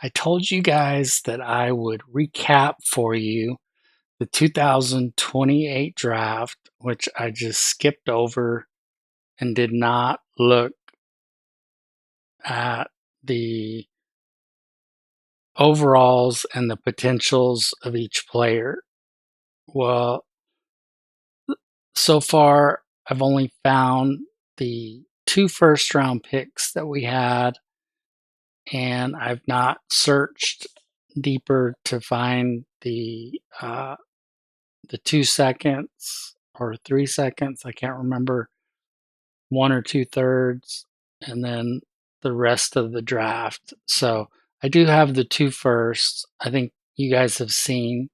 I told you guys that I would recap for you the 2028 draft, which I just skipped over and did not look at the overalls and the potentials of each player. Well, so far, I've only found the 2 first-round picks that we had, and I've not searched deeper to find the 2 seconds or 3 seconds. I can't remember, 1 or 2 thirds, and then the rest of the draft. So I do have the 2 firsts. I think you guys have seen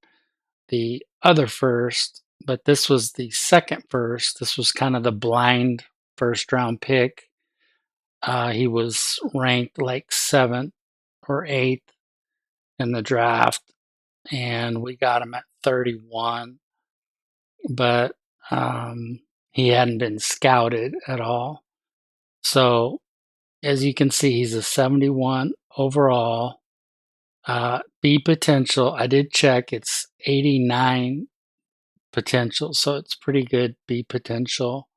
the other first, but this was the second first. This was kind of the blind first round pick. He was ranked like 7th or 8th in the draft, and we got him at 31. But he hadn't been scouted at all. So as you can see, he's a 71 overall. B potential, I did check, it's 89 potential, so it's pretty good B potential.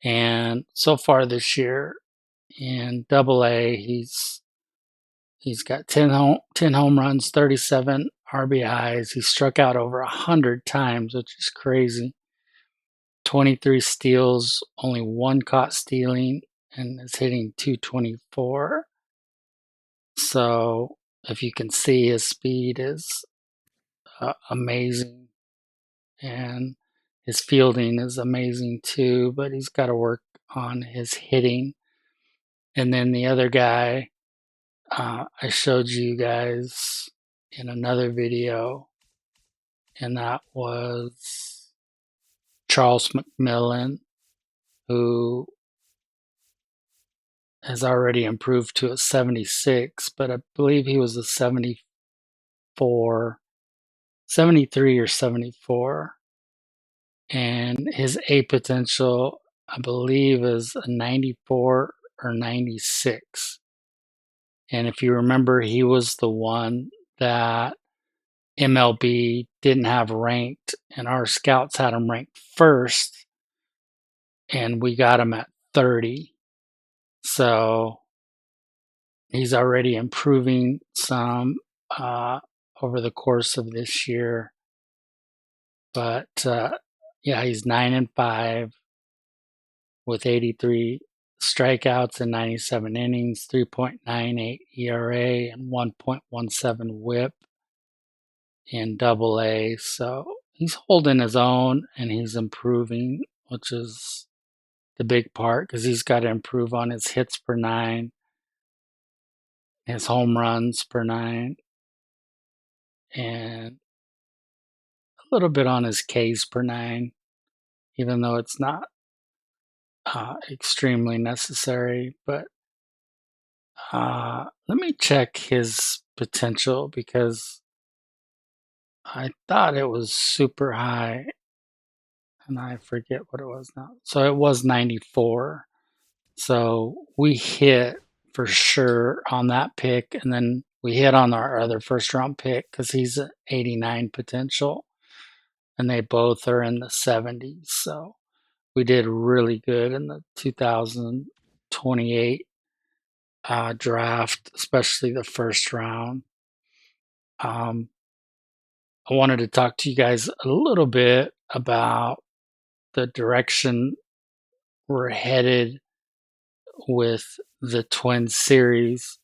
And so far this year in Double A, he's got 10 home runs, 37 RBIs. He struck out over 100 times, which is crazy. 23 steals, only 1 caught stealing, and is hitting 224. So if you can see, his speed is amazing, and his fielding is amazing too, but he's got to work on his hitting. And then the other guy, I showed you guys in another video, and that was Charles McMillan, who has already improved to a 76, but I believe he was a 74, 73 or 74. And his A potential, I believe, is a 94 or 96. And if you remember, he was the one that MLB didn't have ranked, and our scouts had him ranked first, and we got him at 30. So he's already improving some over the course of this year. But yeah, he's 9-5 with 83 strikeouts in 97 innings, 3.98 ERA, and 1.17 WHIP in Double A. So he's holding his own and he's improving, which is the big part because he's got to improve on his hits per nine, his home runs per nine, and a little bit on his Ks per nine, even though it's not extremely necessary. But let me check his potential because I thought it was super high and I forget what it was now. So it was 94. So we hit for sure on that pick, and then we hit on our other first round pick because he's an 89 potential, and they both are in the 70s. So we did really good in the 2028 draft, especially the first round. I wanted to talk to you guys a little bit about the direction we're headed with the Twin Series.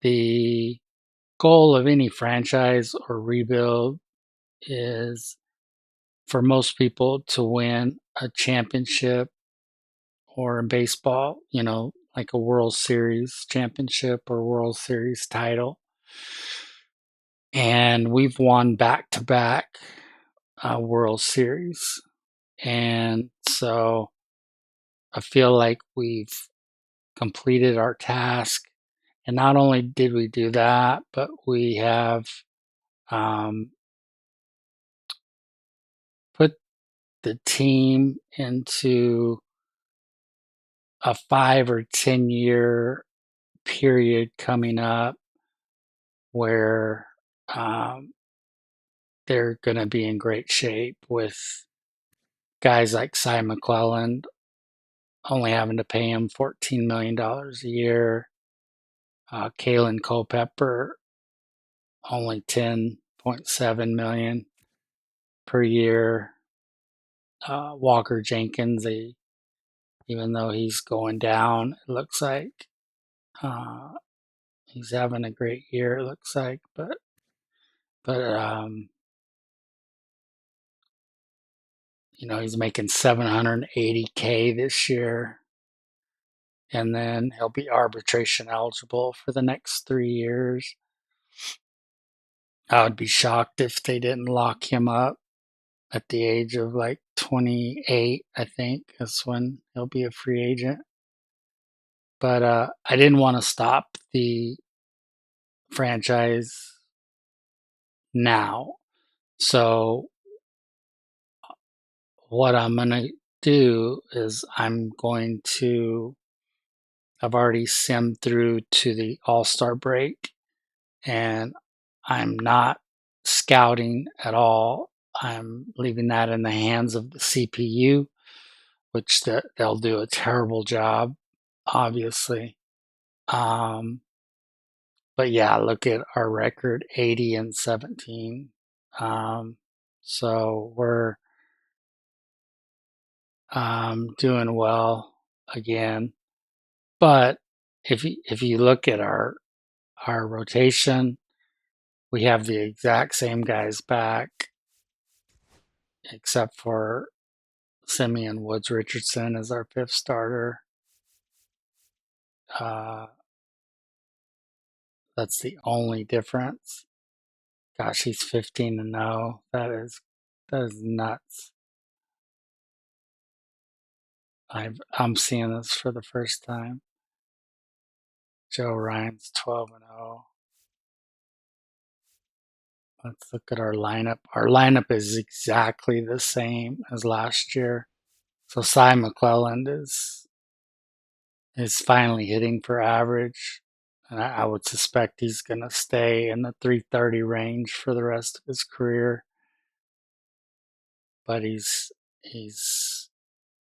The goal of any franchise or rebuild is for most people to win a championship, or in baseball, like a World Series championship or World Series title. And we've won back-to-back World Series. And so I feel like we've completed our task. And not only did we do that, but we have put the team into a 5 or 10 year period coming up where they're going to be in great shape with guys like Cy McClelland only having to pay him $14 million a year. Kalen Culpepper only $10.7 million per year. Walker Jenkins, even though he's going down, it looks like he's having a great year. It looks like, but he's making $780K this year, and then he'll be arbitration eligible for the next 3 years. I would be shocked if they didn't lock him up at the age of like 28, I think. That's when he'll be a free agent. But I didn't want to stop the franchise now. So what I'm going to do is I've already simmed through to the All-Star break, and I'm not scouting at all. I'm leaving that in the hands of the CPU, which they'll do a terrible job, obviously. But yeah, look at our record, 80-17. So we're doing well again. But if you look at our rotation, we have the exact same guys back, except for Simeon Woods Richardson as our fifth starter. That's the only difference. Gosh, he's 15-0. That is nuts. I'm seeing this for the first time. Joe Ryan's 12-0. Let's look at our lineup. Our lineup is exactly the same as last year. So Cy McClelland is finally hitting for average, and I would suspect he's going to stay in the 330 range for the rest of his career. But he's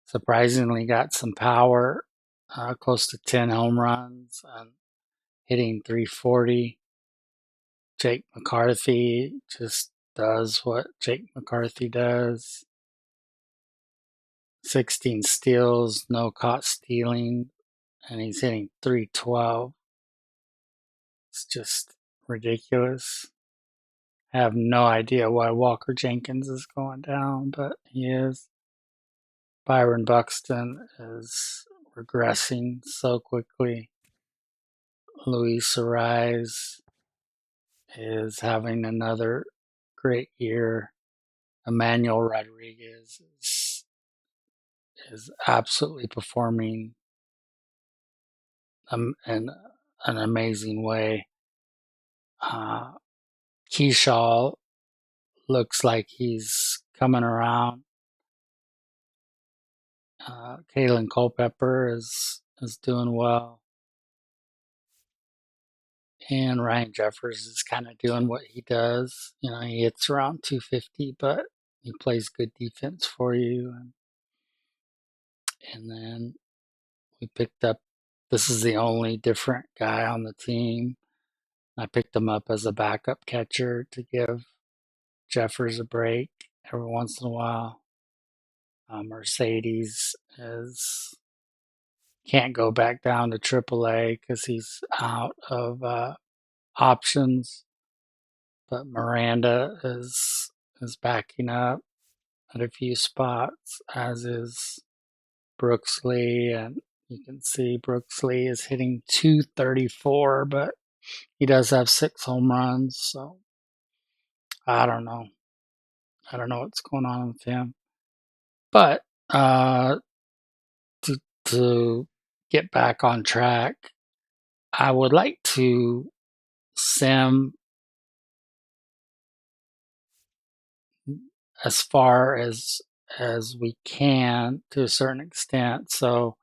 surprisingly got some power, close to 10 home runs and hitting 340. Jake McCarthy just does what Jake McCarthy does. 16 steals, no caught stealing, and he's hitting 312. It's just ridiculous. I have no idea why Walker Jenkins is going down, but he is. Byron Buxton is regressing so quickly. Luis Ariz is having another great year. Emmanuel Rodriguez is absolutely performing in an amazing way. Keyshaw looks like he's coming around. Kalen Culpepper is doing well. And Ryan Jeffers is kind of doing what he does. He hits around 250, but he plays good defense for you. And then we picked up, this is the only different guy on the team. I picked him up as a backup catcher to give Jeffers a break every once in a while. Mercedes can't go back down to AAA because he's out of options. But Miranda is backing up at a few spots, as is Brooks Lee, and you can see Brooks Lee is hitting 234, but he does have 6 home runs, so I don't know. I don't know what's going on with him. But to get back on track, I would like to sim as far as we can to a certain extent. So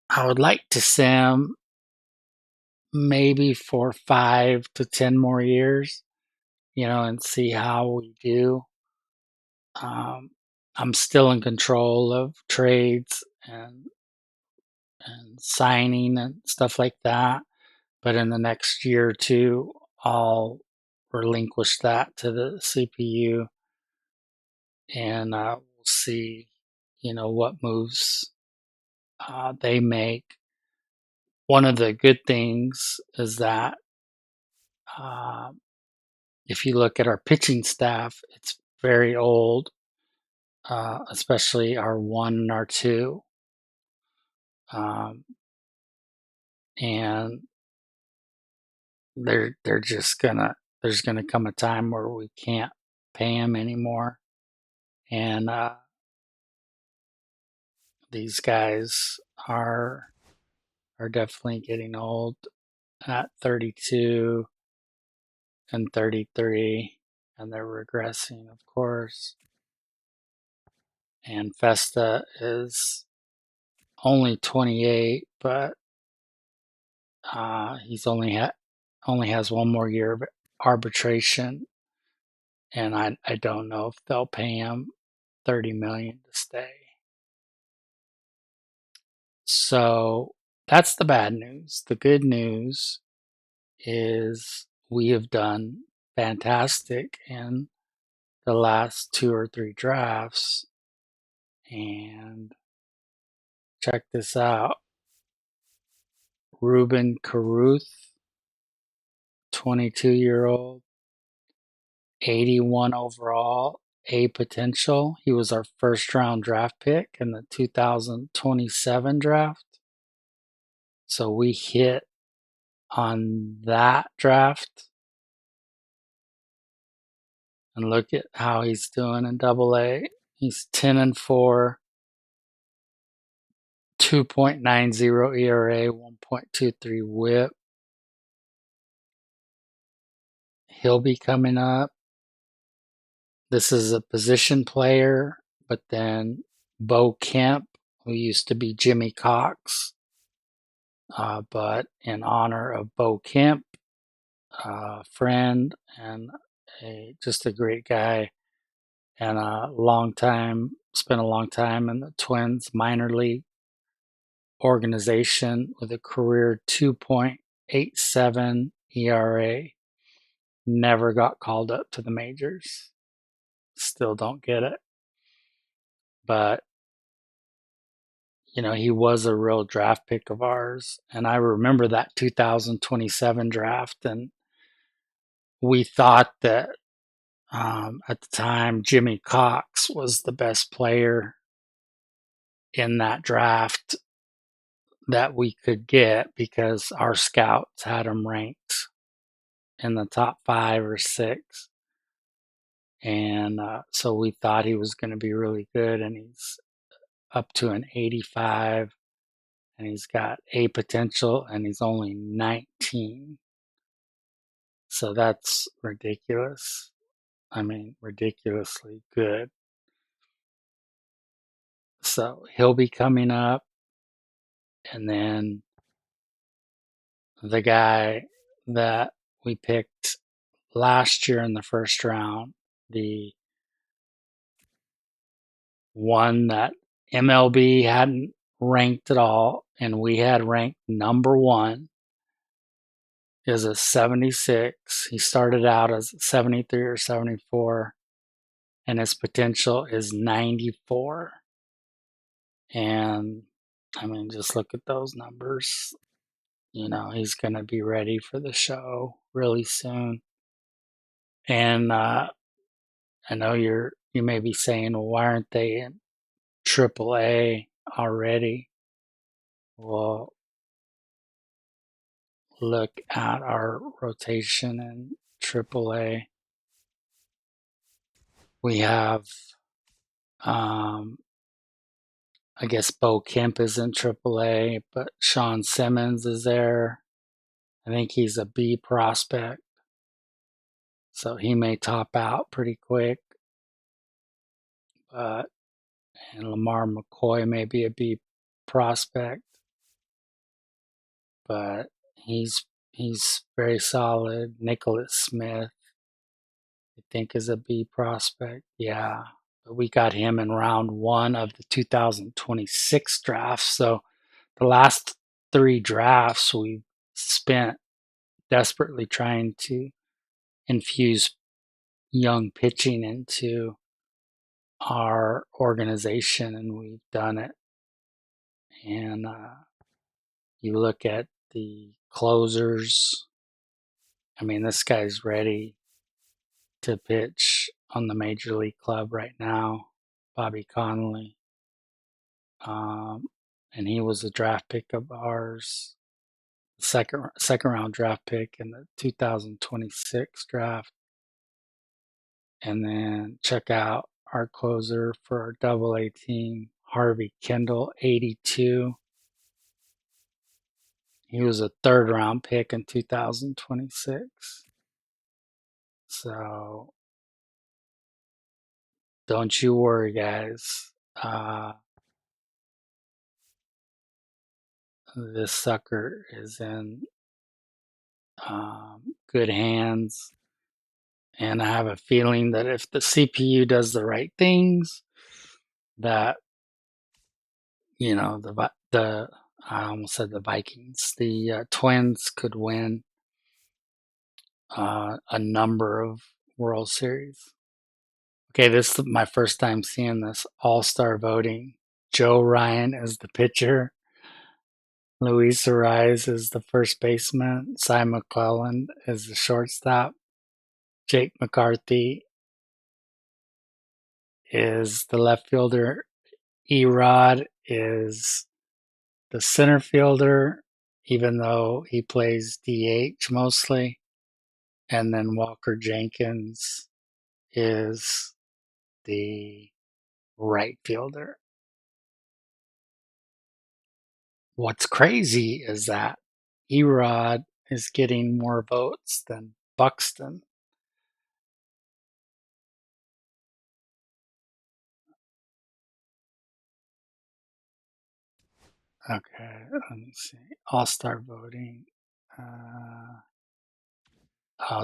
I would like to sim maybe for 5 to 10 more years, and see how we do. Um, I'm still in control of trades and signing and stuff like that. But in the next year or two, I'll relinquish that to the CPU, and we'll see, what moves they make. One of the good things is that uh, if you look at our pitching staff, it's very old, especially our one and our two. Um, and they're just there's gonna come a time where we can't pay them anymore, and these guys are definitely getting old at 32 and 33, and they're regressing, of course. And Festa is only 28, but he's only has one more year of arbitration, and I don't know if they'll pay him 30 million to stay. So that's the bad news. The good news is we have done fantastic in the last 2 or 3 drafts. And check this out. Ruben Caruth, 22-year-old, 81 overall, A potential. He was our first round draft pick in the 2027 draft. So we hit on that draft. And look at how he's doing in AA. He's 10-4, 2.90 ERA, 1.23 WHIP. He'll be coming up. This is a position player, but then Bo Kemp, who used to be Jimmy Cox, but in honor of Bo Kemp, a friend and just a great guy, and spent a long time in the Twins minor league organization with a career 2.87 ERA. Never got called up to the majors. Still don't get it. But, he was a real draft pick of ours. And I remember that 2027 draft. And we thought that at the time, Jimmy Cox was the best player in that draft that we could get because our scouts had him ranked in the top 5 or 6. And so we thought he was going to be really good, and he's up to an 85, and he's got A potential, and he's only 19. So that's ridiculous. I mean, ridiculously good. So he'll be coming up, and then the guy that we picked last year in the first round, the one that MLB hadn't ranked at all, and we had ranked number 1, is a 76. He started out as 73 or 74, and his potential is 94. And I mean, just look at those numbers. He's going to be ready for the show really soon. And I know you may be saying, well, why aren't they in AAA already? Well, look at our rotation in AAA. We have, I guess Bo Kemp is in AAA, but Sean Simmons is there. I think he's a B prospect, so he may top out pretty quick. And Lamar McCoy may be a B prospect, but he's He's very solid. Nicholas Smith, I think, is a B prospect. Yeah. But we got him in round one of the 2026 draft. So the last three drafts we've spent desperately trying to infuse young pitching into our organization, and we've done it. And you look at the closers. I mean, this guy's ready to pitch on the major league club right now, Bobby Connolly. And he was a draft pick of ours, second round draft pick in the 2026 draft. And then check out our closer for our Double A team, Harvey Kendall, 82. He was a third round pick in 2026. So don't you worry, guys. This sucker is in good hands. And I have a feeling that if the CPU does the right things, that, you know, the I almost said the Vikings, the Twins could win a number of World Series. Okay, this is my first time seeing this all-star voting. Joe Ryan is the pitcher. Luis Ariz is the first baseman. Cy McClellan is the shortstop. Jake McCarthy is the left fielder. Erod is the center fielder, even though he plays DH mostly. And then Walker Jenkins is the right fielder. What's crazy is that Erod is getting more votes than Buxton. Okay, let me see. All-star voting.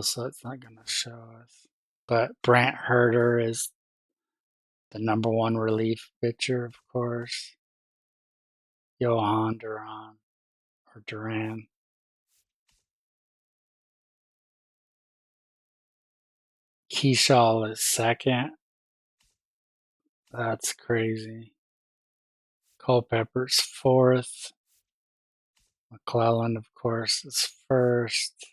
So it's not going to show us. But Brant Herter is the number one relief pitcher, of course. Johan Duran or Duran. Keyshaw is second. That's crazy. Culpepper's fourth. McClellan, of course, is first.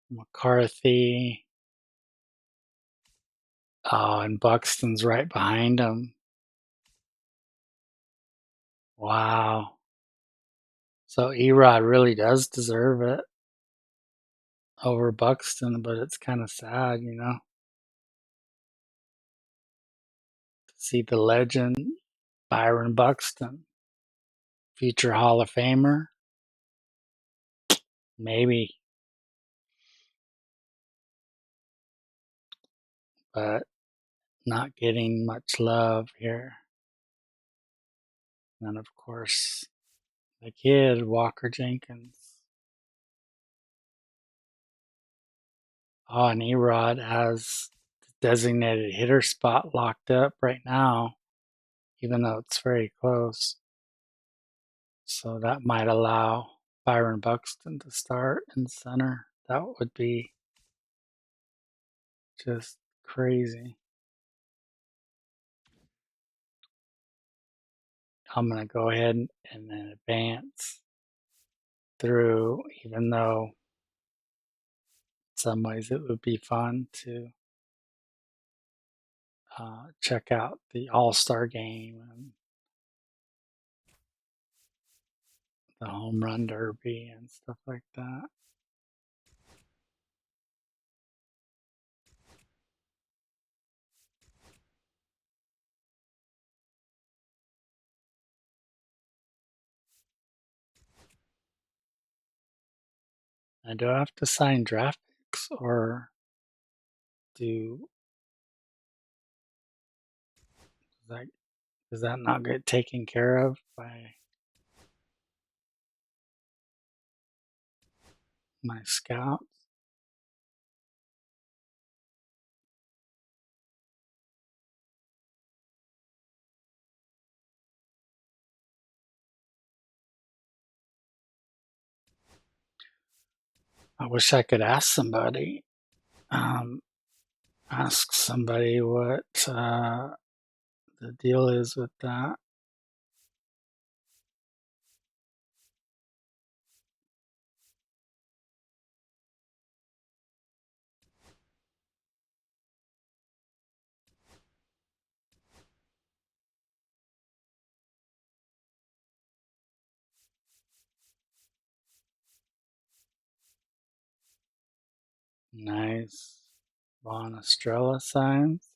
McCarthy. Oh, and Buxton's right behind him. Wow. So Erod really does deserve it over Buxton, but it's kind of sad, you know, to see the legend Byron Buxton, future Hall of Famer. Maybe, but not getting much love here. And of course, the kid, Walker Jenkins. Oh, and Erod has the designated hitter spot locked up right now, even though it's very close. So that might allow Byron Buxton to start in center. That would be just crazy. I'm going to go ahead and then advance through, even though in some ways it would be fun to check out the All-Star game and the home run derby and stuff like that. And do I have to sign draft picks, or do does that not get taken care of by my scouts. I wish I could ask somebody. Ask somebody what the deal is with that. Nice. Von Estrella signs.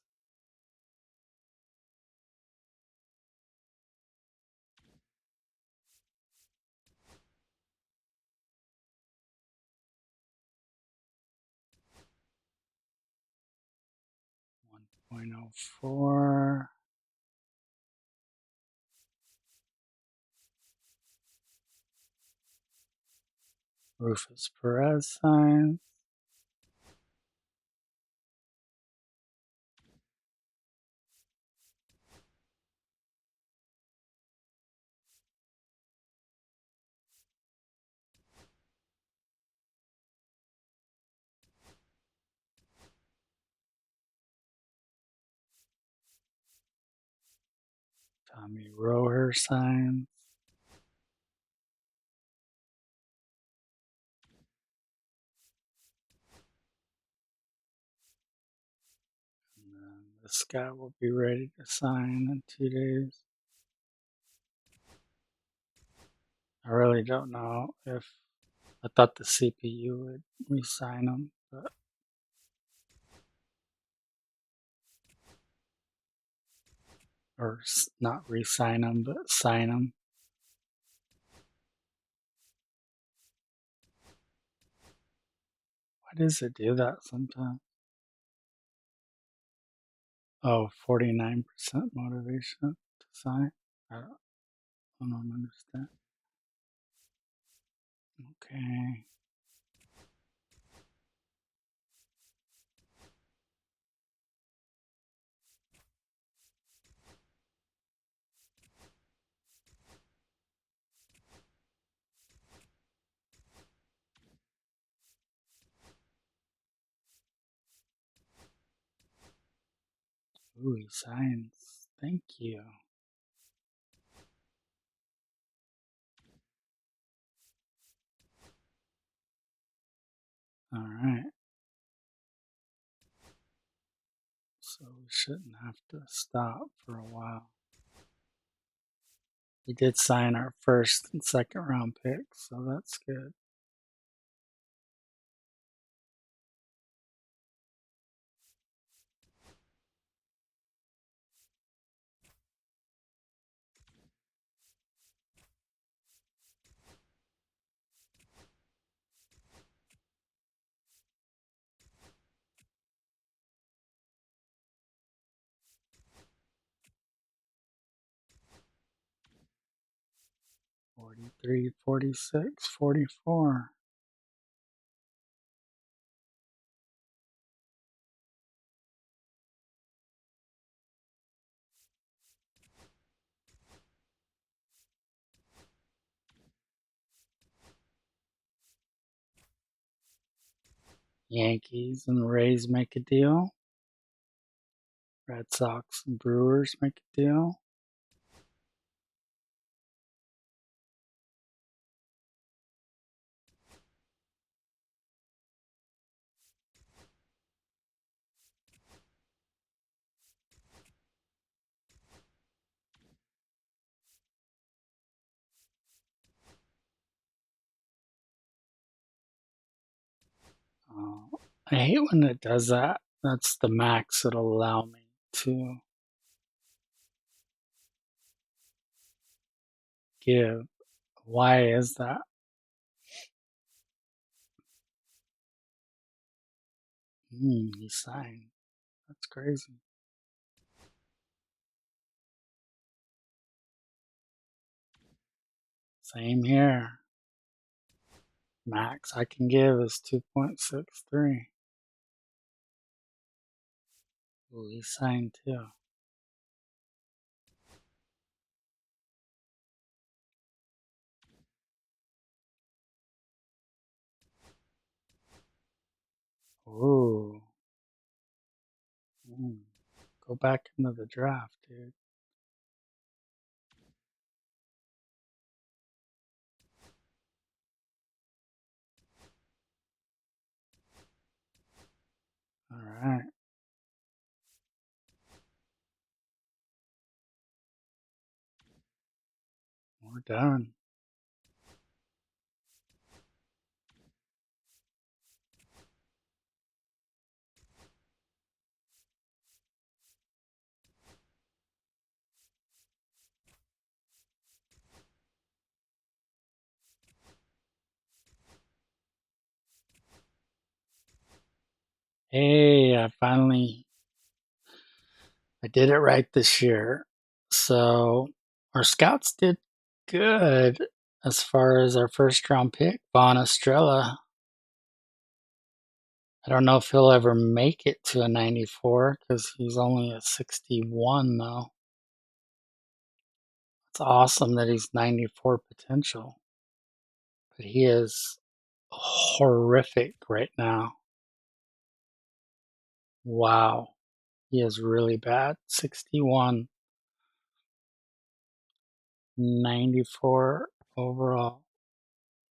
.04. Rufus Perez signs. Tommy Roher signs. And then this guy will be ready to sign in 2 days. I really don't know if I thought the CPU would re-sign him, but or not re-sign him, but sign him. Why does it do that sometimes? Oh, 49% motivation to sign? I don't understand. Okay. Ooh, he signs. Thank you. All right. So we shouldn't have to stop for a while. We did sign our first and second round picks, so that's good. .43, 46, 44. Yankees and Rays make a deal. Red Sox and Brewers make a deal. I hate when it does that. That's the max it'll allow me to give. Why is that? He signed. That's crazy. Same here. Max I can give is 2.63. Ooh, he signed too. Ooh. Go back into the draft, dude. All right. We're done. Hey, I did it right this year. So our scouts did good as far as our first round pick, Von Estrella. I don't know if he'll ever make it to a 94 because he's only a 61 though. It's awesome that he's 94 potential, but he is horrific right now. Wow. He is really bad. 61, 94 overall.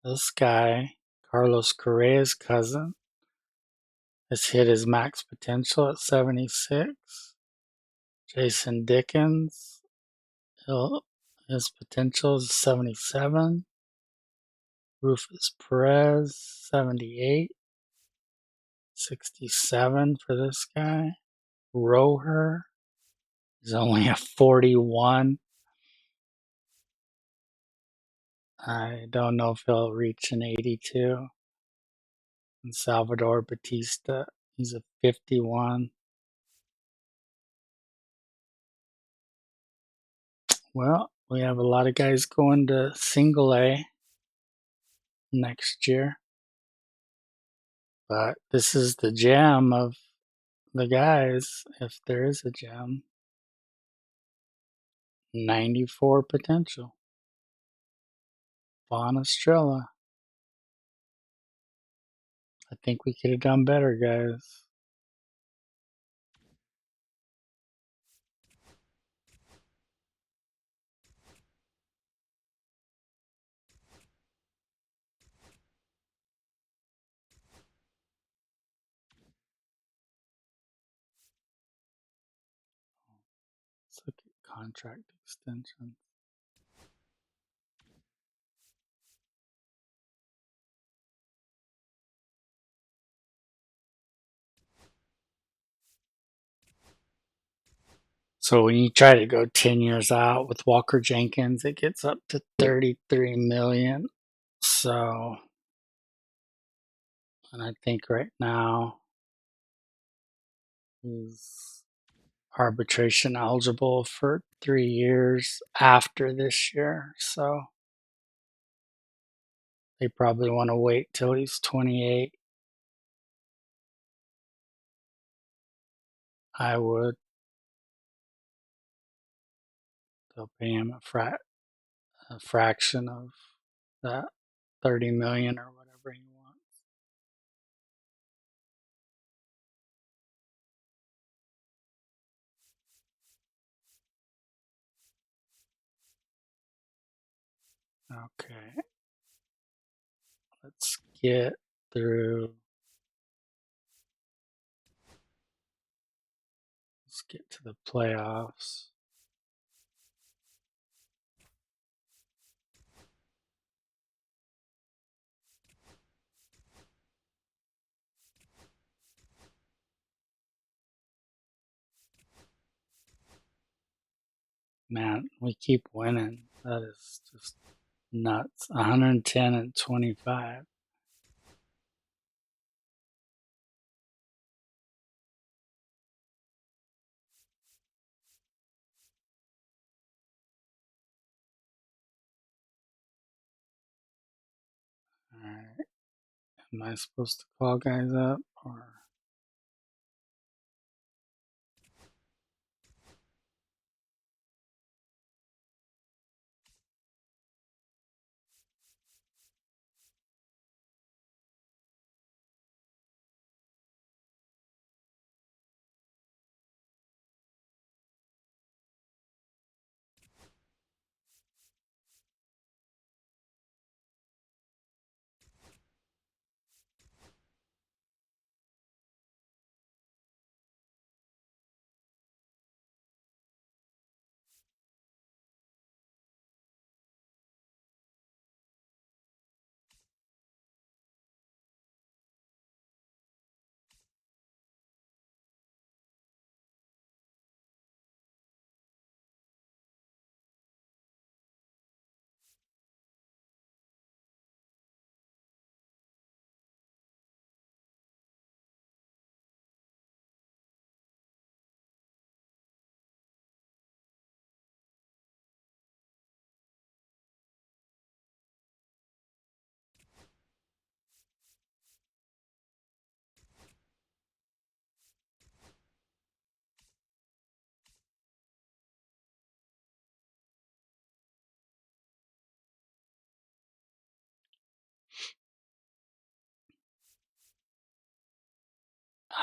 This guy, Carlos Correa's cousin, has hit his max potential at 76. Jason Dickens, his potential is 77. Rufus Perez, 78. 67 for this guy. Roher is only a 41. I don't know if he'll reach an 82. And Salvador Batista, he's a 51. Well, we have a lot of guys going to single A next year. But this is the gem of the guys, if there is a gem. 94 potential. Von Estrella. I think we could have done better, guys. Let's look at contract extension. So when you try to go 10 years out with Walker Jenkins, it gets up to 33 million. So, and I think right now he's arbitration eligible for 3 years after this year. So they probably want to wait till he's 28. I would. They'll pay him a fraction of that 30 million or whatever he wants. Okay, let's get through. Let's get to the playoffs. Man, we keep winning. That is just nuts. 110 and 25. All right. Am I supposed to call guys up or?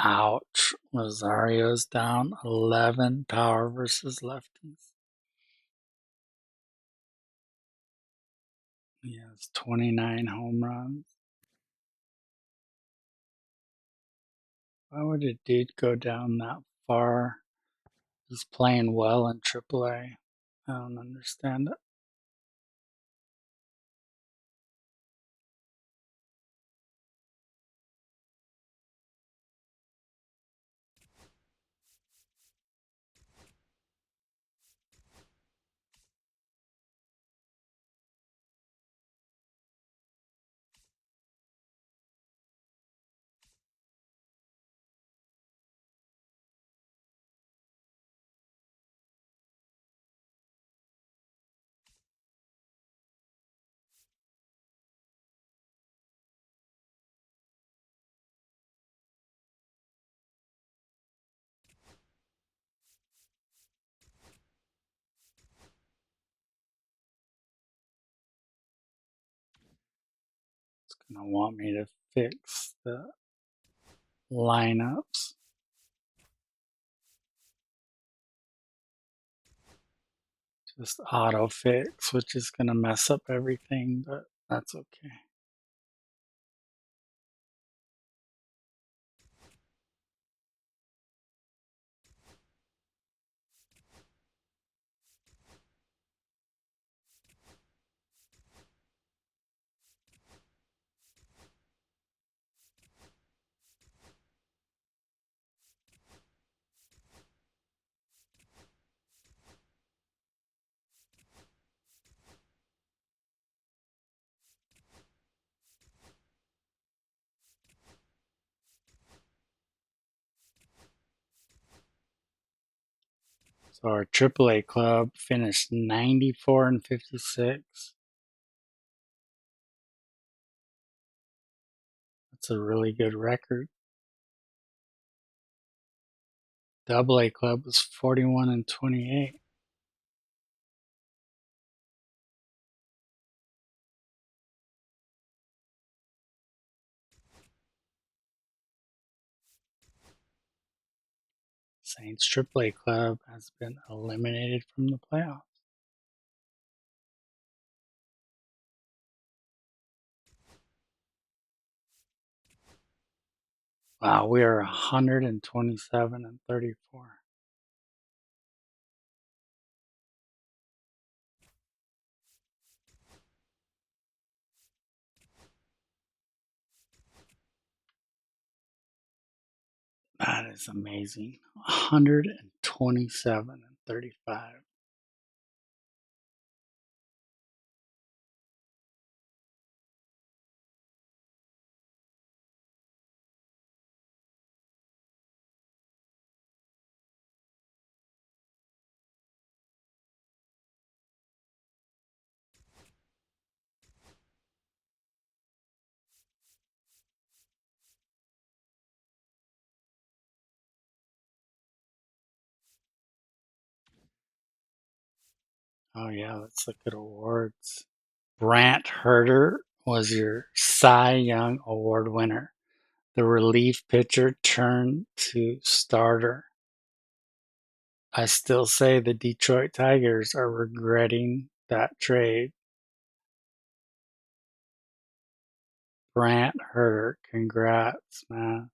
Ouch. Rosario's down 11 power versus lefties. He has 29 home runs. Why would a dude go down that far? He's playing well in AAA. I don't understand it. It's going to want me to fix the lineups. Just auto fix, which is going to mess up everything, but that's okay. So our AAA club finished 94 and 56. That's a really good record. AA club was 41 and 28. Saints AAA club has been eliminated from the playoffs. Wow, we are 127 and 34. That is amazing. 127 and 35. Oh, yeah, let's look at awards. Brant Herter was your Cy Young Award winner. The relief pitcher turned to starter. I still say the Detroit Tigers are regretting that trade. Brant Herter, congrats, man.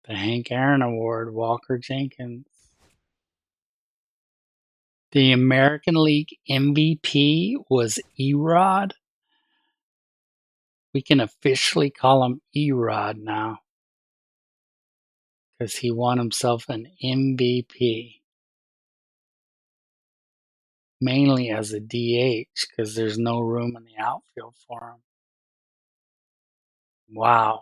The Hank Aaron Award, Walker Jenkins. The American League MVP was Erod. We can officially call him Erod now because he won himself an MVP. Mainly as a DH because there's no room in the outfield for him. Wow.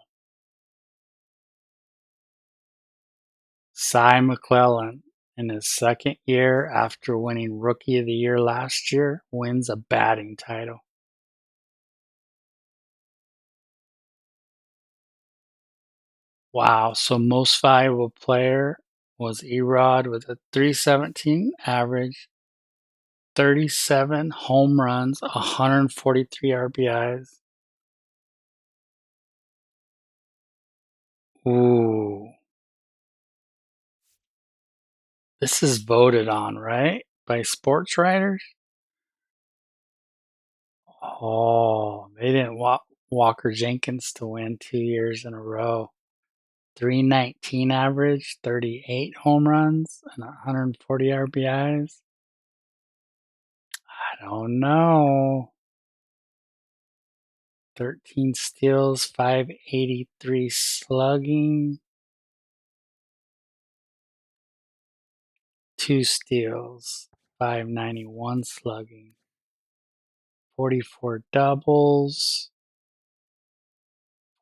Cy McClellan, in his second year after winning Rookie of the Year last year, wins a batting title. Wow, so most valuable player was Erod with a 317 average, 37 home runs, 143 RBIs. Ooh. This is voted on, right? By sports writers? Oh, they didn't want Walker Jenkins to win 2 years in a row. 319 average, 38 home runs, and 140 RBIs. I don't know. 13 steals, 583 slugging, 2 steals, 591 slugging, 44 doubles,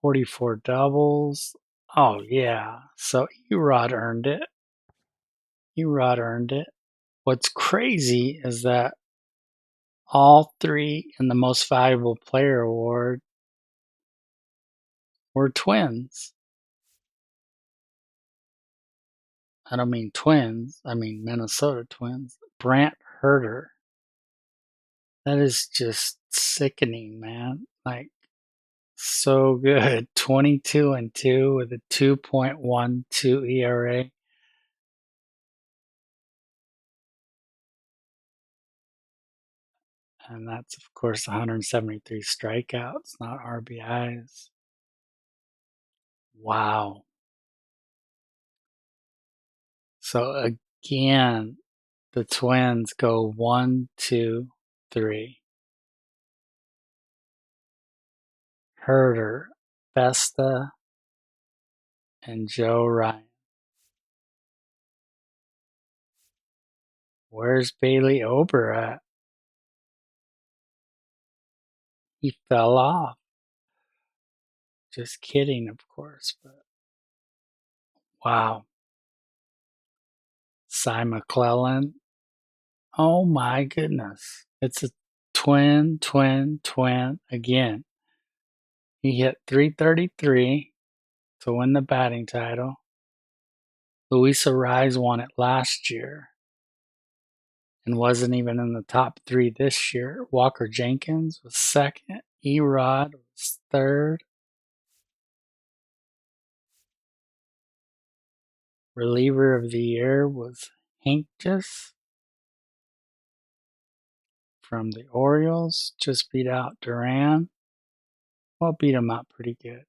44 doubles. Oh, yeah. So Erod earned it. Erod earned it. What's crazy is that all three in the Most Valuable Player award were twins. I don't mean twins, I mean Minnesota Twins. Brant Herter. That is just sickening, man. Like, so good. 22-2 with a 2.12 ERA. And that's, of course, 173 strikeouts, not RBIs. Wow. So again, the Twins go 1, 2, 3. Herter, Festa, and Joe Ryan. Where's Bailey Ober at? He fell off. Just kidding, of course, but wow. Cy McClellan. Oh my goodness. It's a twin, twin, twin again. He hit 333 to win the batting title. Luis Arraez won it last year and wasn't even in the top 3 this year. Walker Jenkins was second. Erod was third. Reliever of the year was Hinkjes from the Orioles. Just beat out Duran. Well, beat him out pretty good.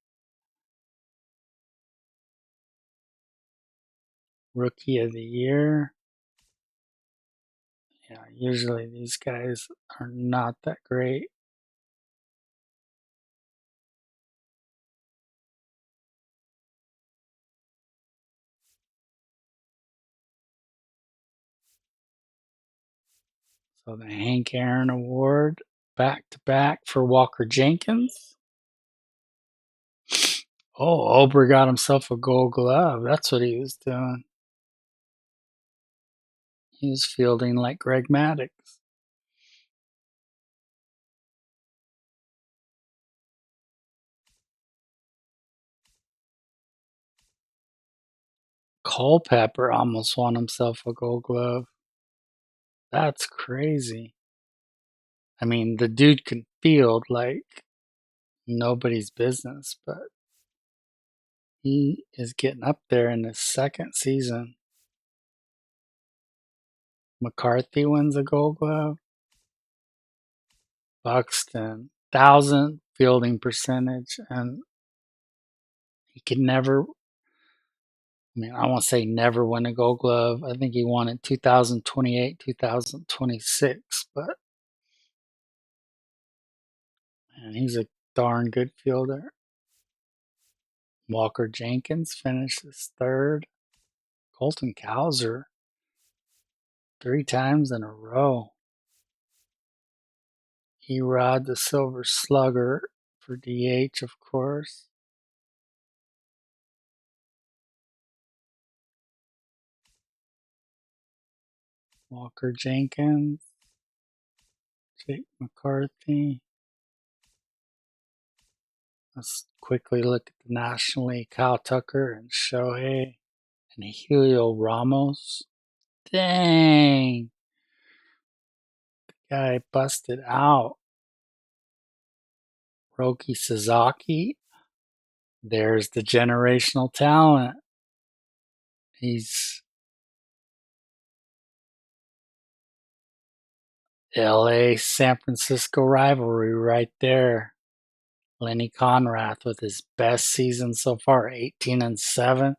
Rookie of the year. Yeah, usually these guys are not that great. So the Hank Aaron Award back to back for Walker Jenkins. Oh, Ober got himself a gold glove. That's what he was doing. He was fielding like Greg Maddux. Culpepper almost won himself a Gold Glove. That's crazy. I mean, the dude can field like nobody's business, but he is getting up there in his second season. McCarthy wins a Gold Glove. Buxton, 1,000 fielding percentage, and he could never. I mean, I won't say never win a Gold Glove. I think he won in 2028, 2026, but man, he's a darn good fielder. Walker Jenkins finishes third. Colton Cowser 3 times in a row. Erod the Silver Slugger for DH, of course. Walker Jenkins, Jake McCarthy. Let's quickly look at the National League. Kyle Tucker and Shohei and Helio Ramos. Dang. The guy busted out. Roki Sasaki. There's the generational talent. He's LA San Francisco rivalry right there. Lenny Conrath with his best season so far, 18-7,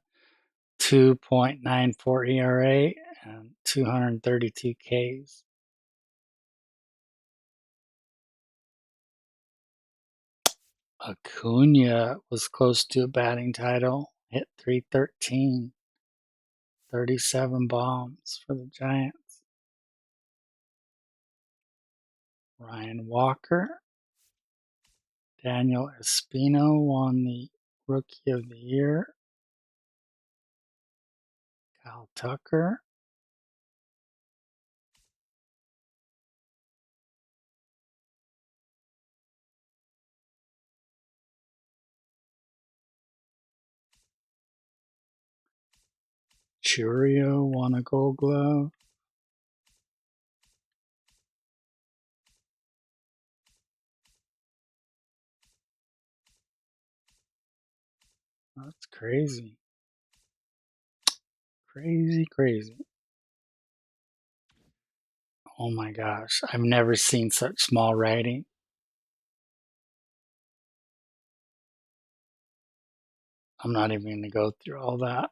2.94 ERA, and 232 Ks. Acuna was close to a batting title, hit 313, 37 bombs for the Giants. Ryan Walker, Daniel Espino won the Rookie of the Year. Kyle Tucker. Churio won a Gold Glove. That's crazy. Crazy. Oh my gosh, I've never seen such small writing. I'm not even going to go through all that.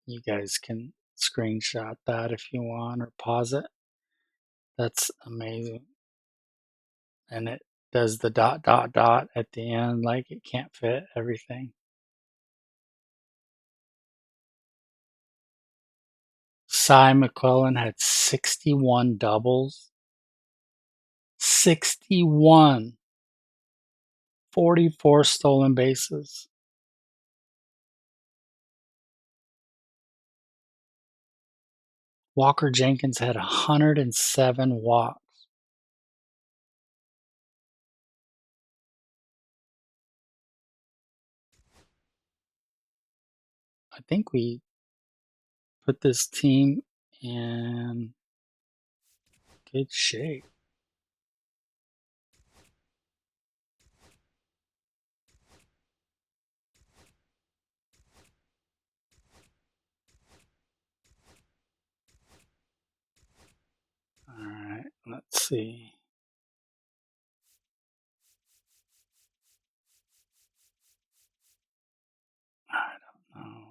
You guys can screenshot that if you want or pause it. That's amazing. And it does the ... at the end, like it can't fit everything. Cy McClellan had 61 doubles. 61. 44 stolen bases. Walker Jenkins had 107 walks. I think we put this team in good shape. All right, let's see. I don't know.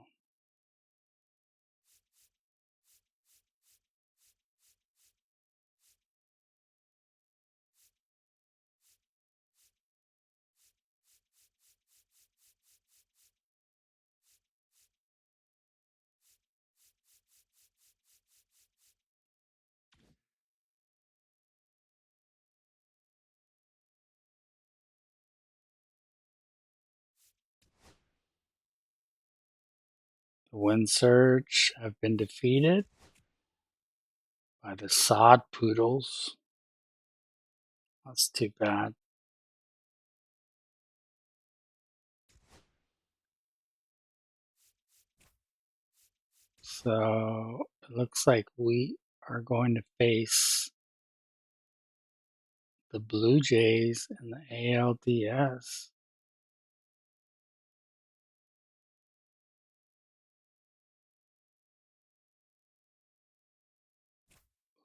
The Wind Surge have been defeated by the Sod Poodles. That's too bad. So it looks like we are going to face the Blue Jays in the ALDS.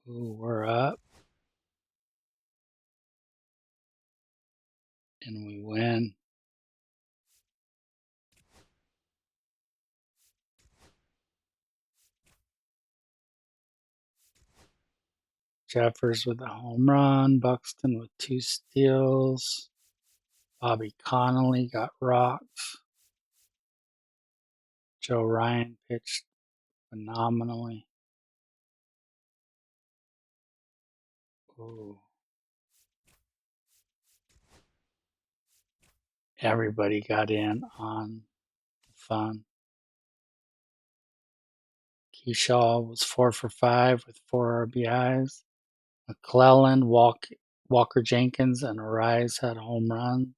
Ooh, we're up and we win. Jeffers with a home run, Buxton with 2 steals, Bobby Connolly got rocked, Joe Ryan pitched phenomenally. Ooh. Everybody got in on the fun. Keyshaw was 4 for 5 with 4 RBIs. McClellan, Walker Jenkins, and Arise had home runs.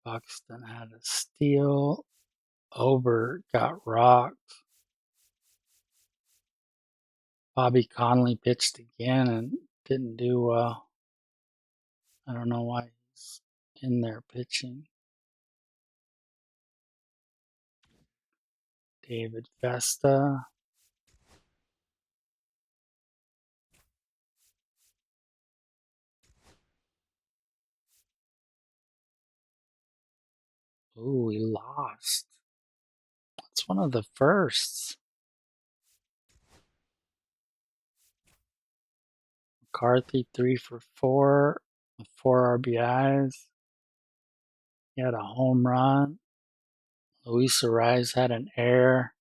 Buxton had a steal. Ober got rocked. Bobby Connolly pitched again and didn't do well. I don't know why he's in there pitching. David Vesta. Ooh, he lost. That's one of the firsts. McCarthy 3 for 4 with 4 RBIs. He had a home run. Luis Arise had an error.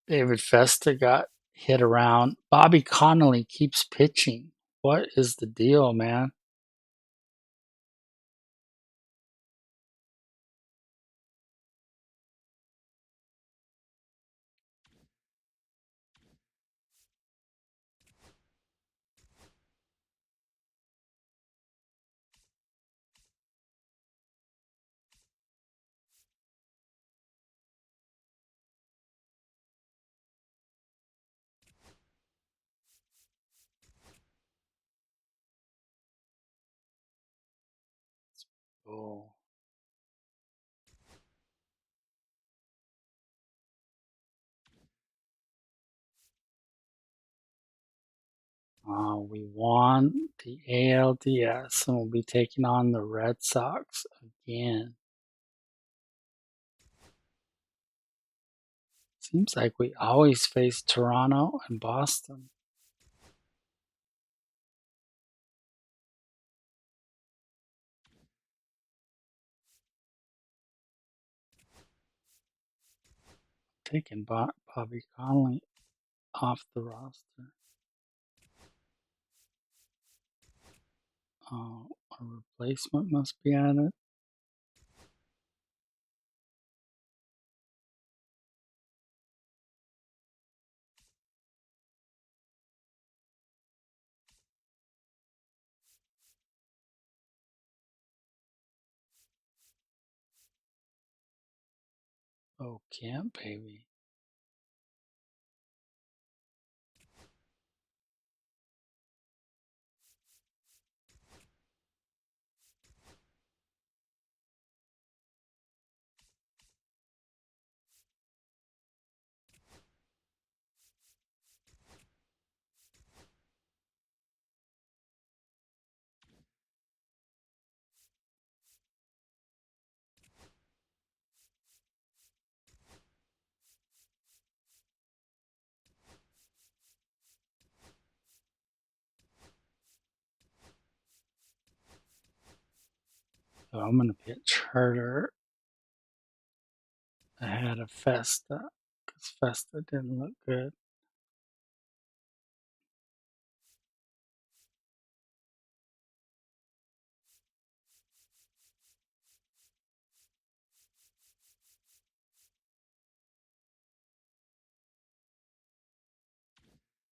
David Festa got hit around. Bobby Connolly keeps pitching. What is the deal, man? Oh. We won the ALDS and we'll be taking on the Red Sox again. Seems like we always face Toronto and Boston. Taking Bobby Connolly off the roster. A replacement must be added. Oh, camp, baby. So I'm going to pitch Herder ahead of Festa because Festa didn't look good.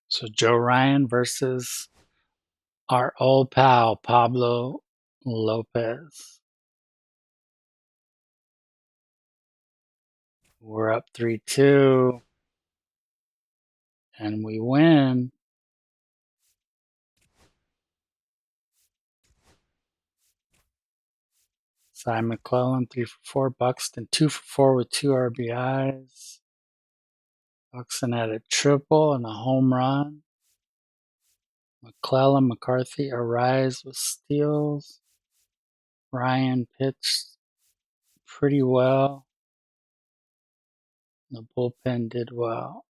So Joe Ryan versus our old pal Pablo Lopez. We're up 3-2. And we win. Cy McClellan, 3 for 4. Buxton, 2 for 4 with 2 RBIs. Buxton had a triple and a home run. McClellan, McCarthy, Arise with steals. Ryan pitched pretty well. The bullpen did well.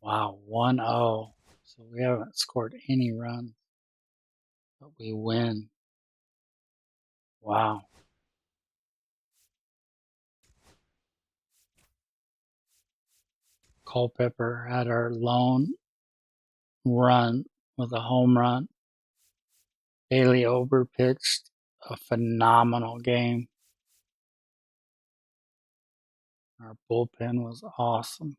Wow, 1-0. So we haven't scored any runs, but we win. Wow. Culpepper had our lone run with a home run. Bailey Ober pitched a phenomenal game. Our bullpen was awesome.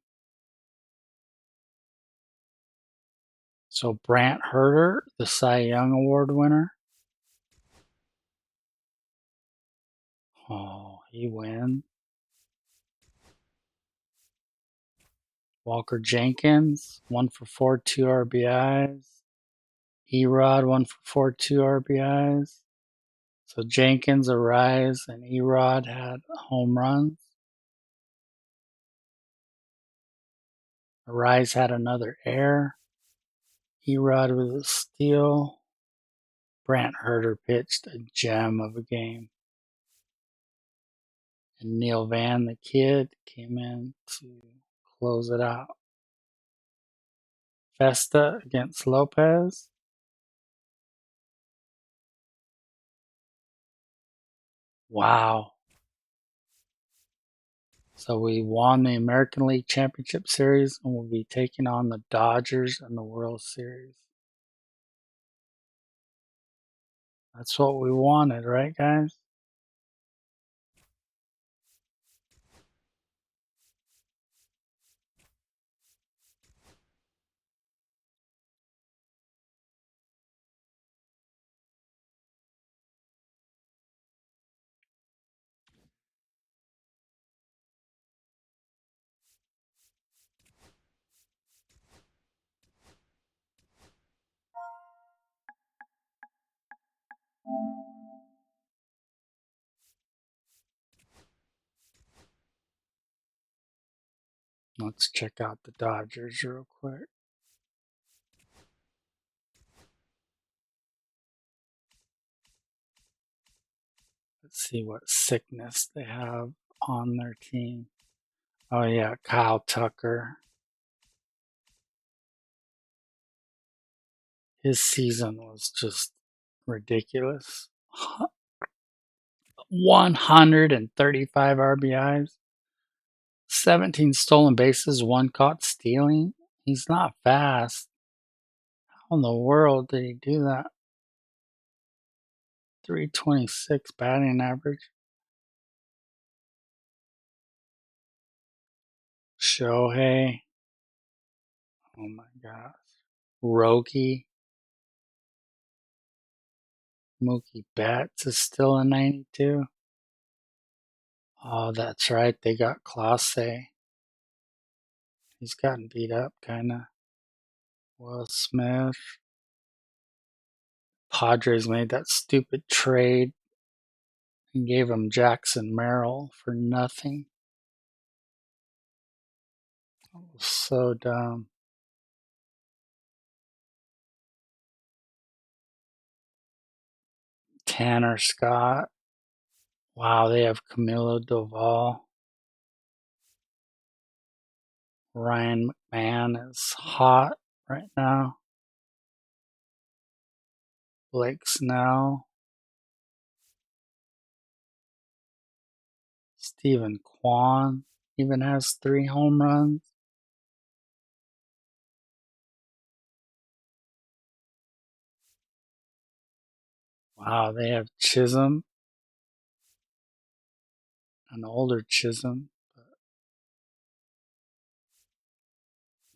So Brant Herter, the Cy Young Award winner. Oh, he wins. Walker Jenkins, 1 for 4, 2 RBIs. Erod, 1 for 4, 2 RBIs. So Jenkins, Arise, and Erod had home runs. Arise had another error. Erod with a steal. Brant Herter pitched a gem of a game. And Neil Van, the kid, came in to close it out. Festa against Lopez. Wow. So we won the American League Championship Series and we'll be taking on the Dodgers in the World Series. That's what we wanted, right, guys? Let's check out the Dodgers real quick. Let's see what sickness they have on their team. Oh, yeah, Kyle Tucker. His season was just ridiculous. 135 RBIs, 17 stolen bases, 1 caught stealing. He's not fast. How in the world did he do that? 326 batting average. Shohei. Oh my gosh. Roki. Mookie Betts is still a 92. Oh, that's right. They got Clase. He's gotten beat up, kind of. Will Smith. Padres made that stupid trade and gave him Jackson Merrill for nothing. It was so dumb. Tanner Scott. Wow, they have Camilo Doval. Ryan McMahon is hot right now. Blake Snell. Stephen Kwan even has 3 home runs. Wow, they have Chisholm, an older Chisholm.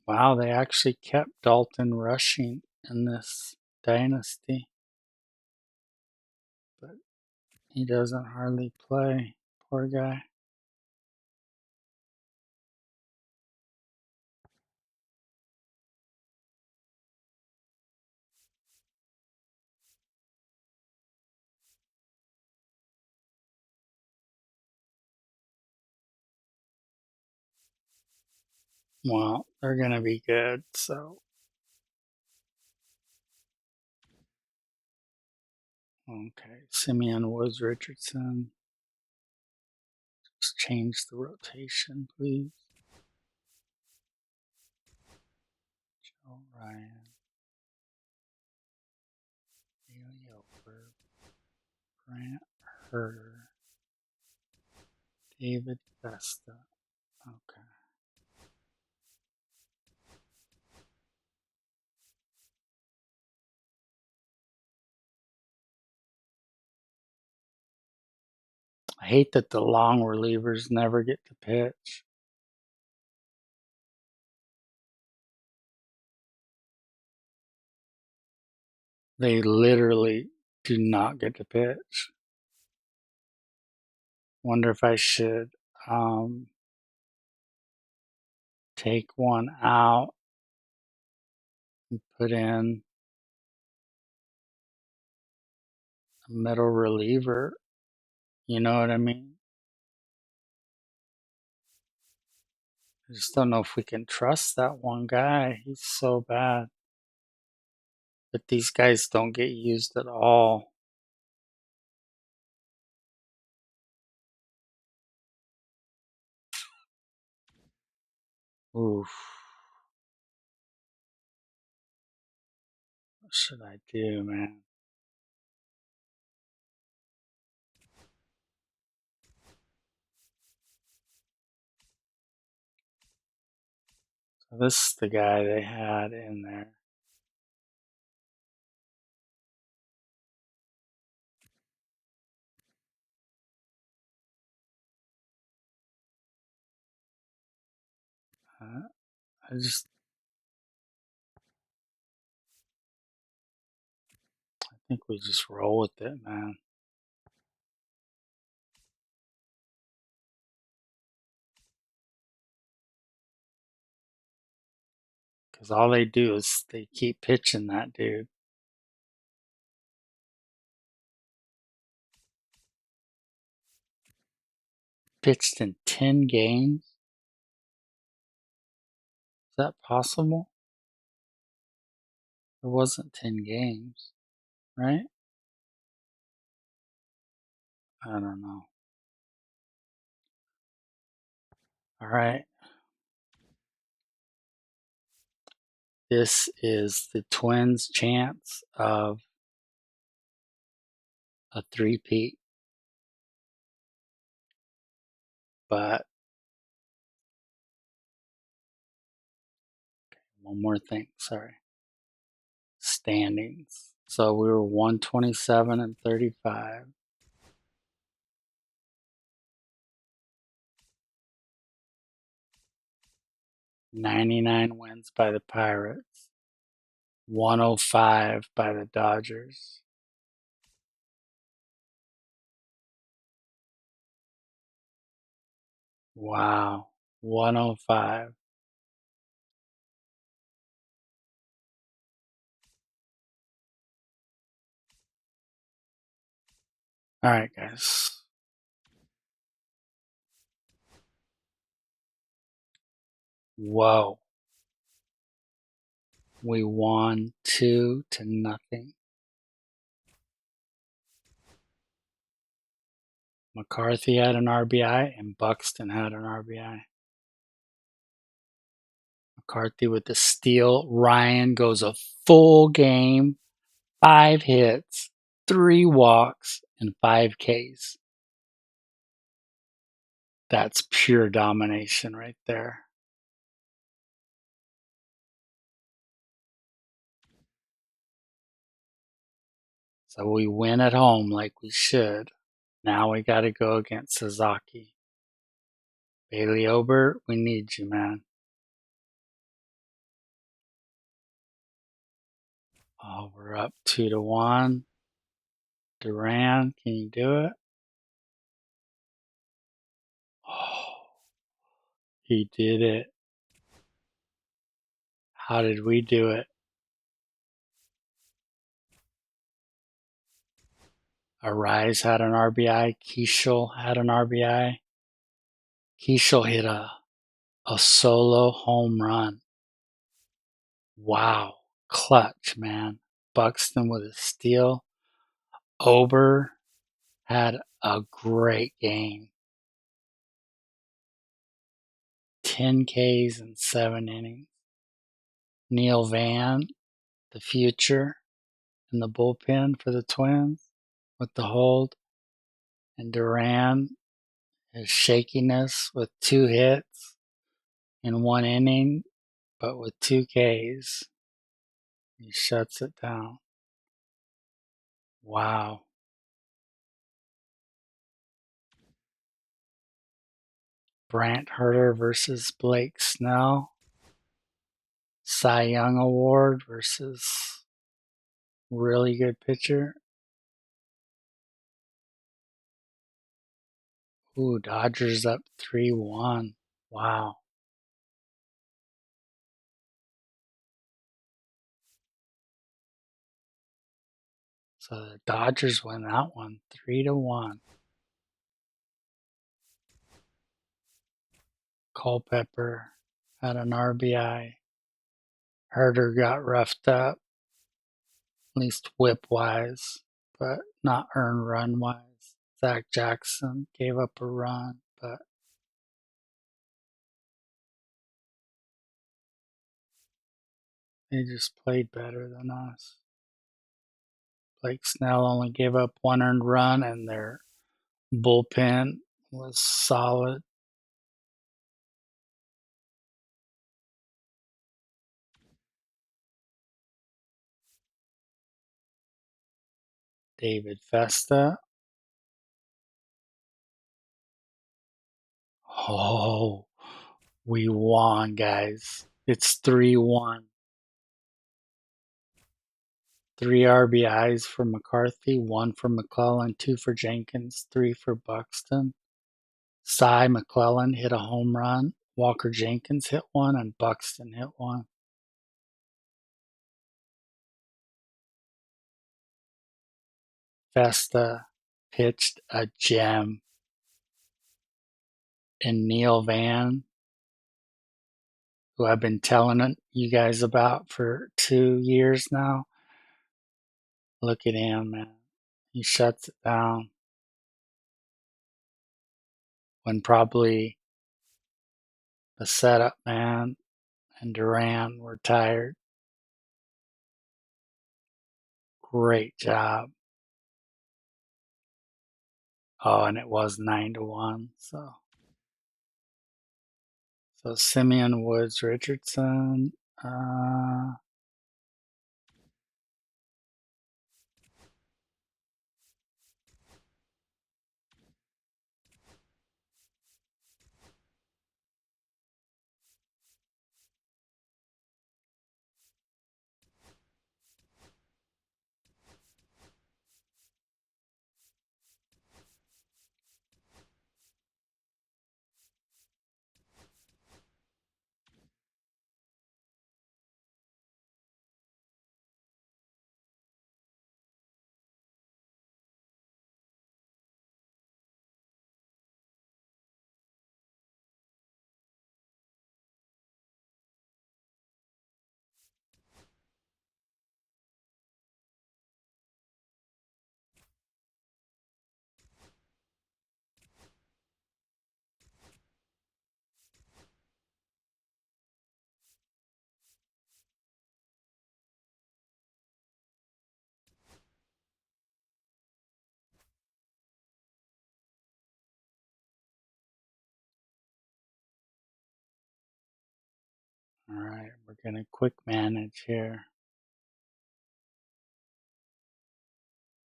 Wow, they actually kept Dalton Rushing in this dynasty. He doesn't hardly play. Poor guy. Well, they're going to be good, so. Okay, Simeon Woods Richardson. Just change the rotation, please. Joe Ryan. Bailey Over. Grant Herder. David Vesta. Okay. I hate that the long relievers never get to pitch. They literally do not get to pitch. Wonder if I should take one out and put in a middle reliever. You know what I mean? I just don't know if we can trust that one guy. He's so bad. But these guys don't get used at all. Oof. What should I do, man? So this is the guy they had in there. I think we just roll with it, man. Because all they do is they keep pitching that dude. Pitched in 10 games? Is that possible? It wasn't 10 games, right? I don't know. All right. This is the Twins' chance of a three-peat. But one more thing, sorry. Standings. So we were 127 and 35. 99 wins by the Pirates. 105 by the Dodgers. Wow. 105. All right, guys. Whoa. We won 2-0. McCarthy had an RBI and Buxton had an RBI. McCarthy with the steal. Ryan goes a full game, 5 hits, 3 walks, and 5 Ks. That's pure domination right there. So we win at home like we should. Now we got to go against Sasaki. Bailey Ober, we need you, man. Oh, we're up 2-1. Duran, can you do it? Oh, he did it. How did we do it? Arise had an RBI. Keishel had an RBI. Keishel hit a solo home run. Wow. Clutch, man. Buxton with a steal. Ober had a great game. 10 Ks in 7 innings. Neil Van, the future, in the bullpen for the Twins with the hold. And Duran, his shakiness with 2 hits in 1 inning, but with 2 Ks. He shuts it down. Wow. Brant Herter versus Blake Snell. Cy Young Award versus really good pitcher. Ooh, Dodgers up 3-1. Wow. So the Dodgers win that one 3-1. Culpepper had an RBI. Herder got roughed up, at least whip wise, but not earned run wise. Zach Jackson gave up a run, but they just played better than us. Blake Snell only gave up 1 earned run, and their bullpen was solid. David Festa. Oh, we won, guys. It's 3-1. 3 RBIs for McCarthy, 1 for McClellan, 2 for Jenkins, 3 for Buxton. Cy McClellan hit a home run. Walker Jenkins hit 1, and Buxton hit 1. Festa pitched a gem. And Neil Van, who I've been telling you guys about for 2 years now. Look at him, man. He shuts it down when probably the setup man and Duran were tired. Great job. Oh, and it was 9-1. So Simeon Woods Richardson. All right, we're going to quick manage here.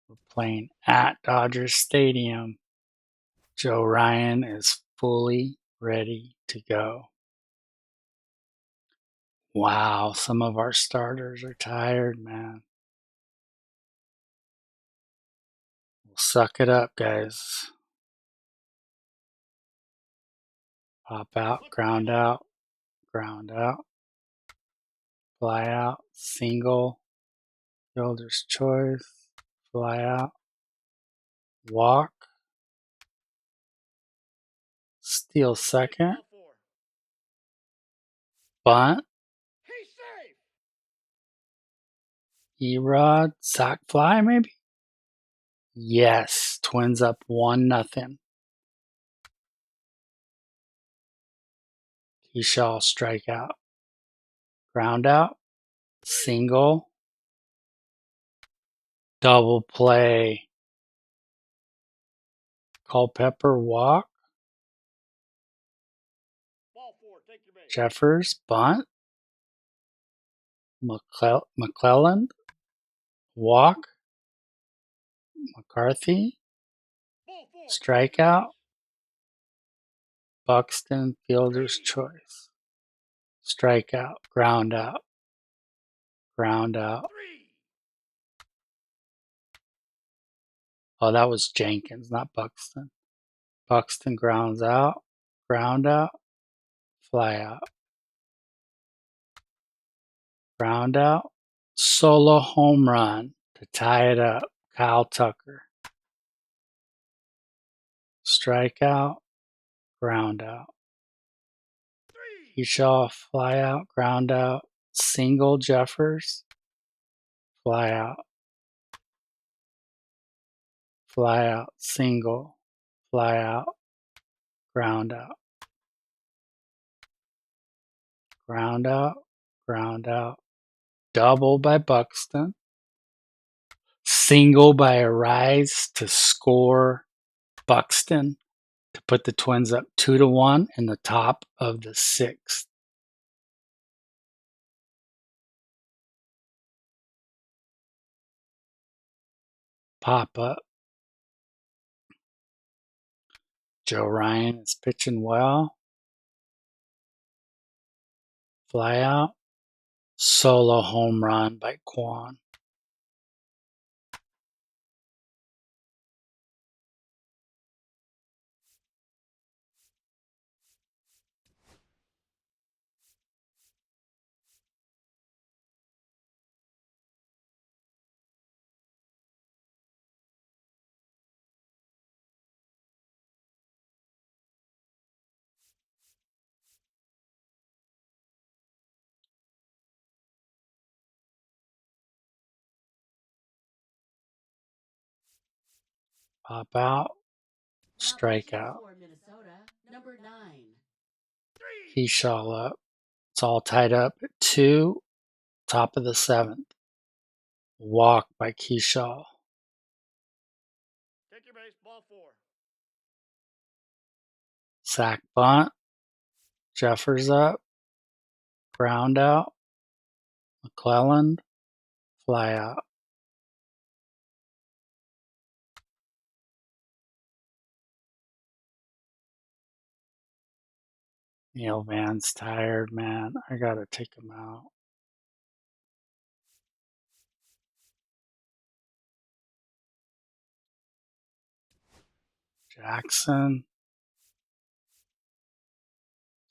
We're playing at Dodger Stadium. Joe Ryan is fully ready to go. Wow, some of our starters are tired, man. Suck it up, guys. Pop out, ground out, ground out, fly out, single, fielder's choice, fly out, walk, steal second, bunt, E-Rod, sack fly maybe? Yes, Twins up 1-0. Kershaw strike out. Ground out, single, double play. Culpepper walk. Jeffers bunt. McClelland walk. McCarthy strikeout. Buxton fielder's choice. Strikeout, ground out, ground out. Oh, that was Jenkins, not Buxton. Buxton grounds out, ground out, fly out, ground out, solo home run to tie it up. Kyle Tucker. Strikeout, ground out. Kershaw, fly out, ground out, single Jeffers, fly out, single, fly out, ground out, ground out, ground out, double by Buxton, single by Arise to score Buxton to put the Twins up 2-1 in the top of the 6th. Pop up. Joe Ryan is pitching well. Fly out. Solo home run by Quan. Pop out. Strikeout. Kershaw up. It's all tied up at 2. Top of the 7th. Walk by Kershaw. Take your base, ball 4. Sack bunt. Jeffers up. Ground out. McClelland. Fly out. Neil Van's tired, man. I gotta take him out. Jackson.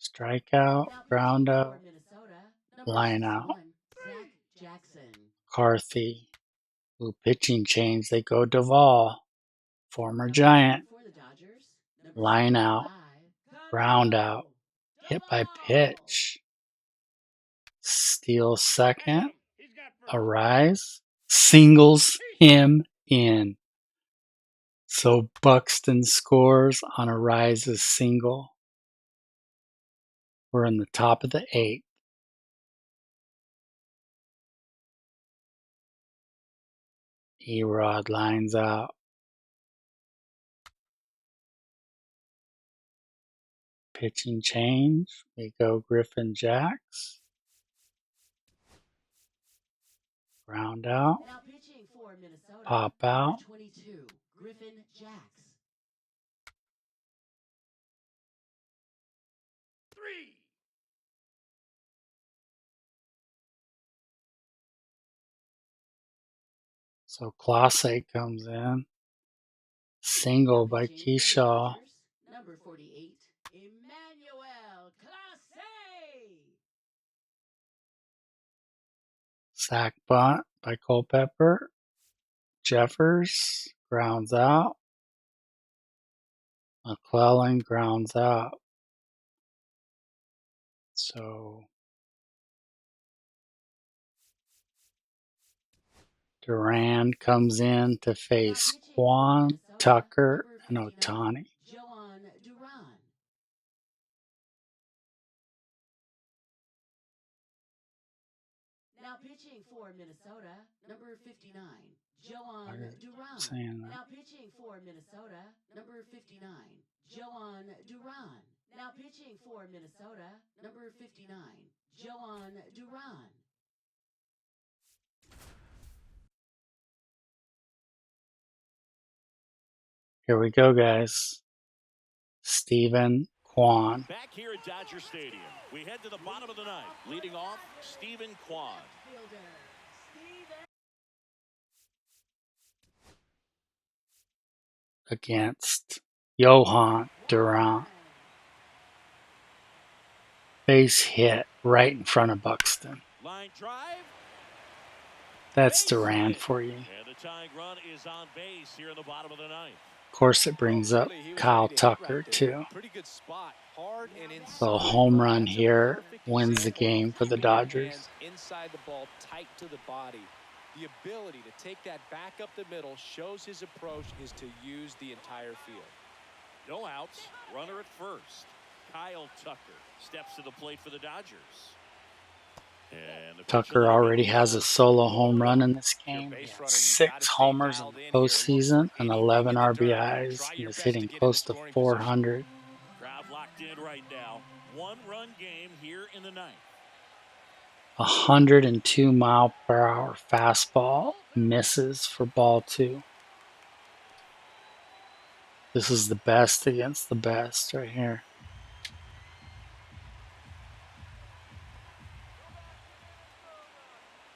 Strikeout. Ground out. Line out. McCarthy. Ooh, pitching change. They go Duvall. Former Giant. Line out. Ground out. Hit by pitch. Steals second. Arise. Singles him in. So Buxton scores on Arise's single. We're in the top of the 8th. E-Rod lines out. Pitching change. We go Griffin Jacks. Ground out. Pop out. Griffin Jacks. 3. So Clase comes in. Single by Keyshaw. Number 48, Emmanuel Clase. Sack bunt by Culpepper. Jeffers grounds out. McClellan grounds out. So Duran comes in to face Quan, Tucker, and Ohtani. Joan Duran. Now pitching for Minnesota, number 59, Joan Duran. Now pitching for Minnesota, number 59, Joan Duran. Now pitching for Minnesota, number 59, Joan Duran. Here we go, guys. Stephen Kwan. Back here at Dodger Stadium, we head to the bottom of the ninth. Leading off, Stephen Kwan. Against Johan Duran. Base hit right in front of Buxton. Line drive. That's Duran for you. And the tying run is on base here in the bottom of the ninth. Of course, it brings up Kyle Tucker, too. So a home run here wins the game for the Dodgers. Inside the ball, tight to the body. The ability to take that back up the middle shows his approach is to use the entire field. No outs, runner at first. Kyle Tucker steps to the plate for the Dodgers. And Tucker already has a solo home run in this game. He has 6 homers in the postseason and 11 RBIs. He is hitting close to 400. Crowd locked in right now. 1-run game here in the ninth. 102 mile per hour fastball misses for ball 2. This is the best against the best right here.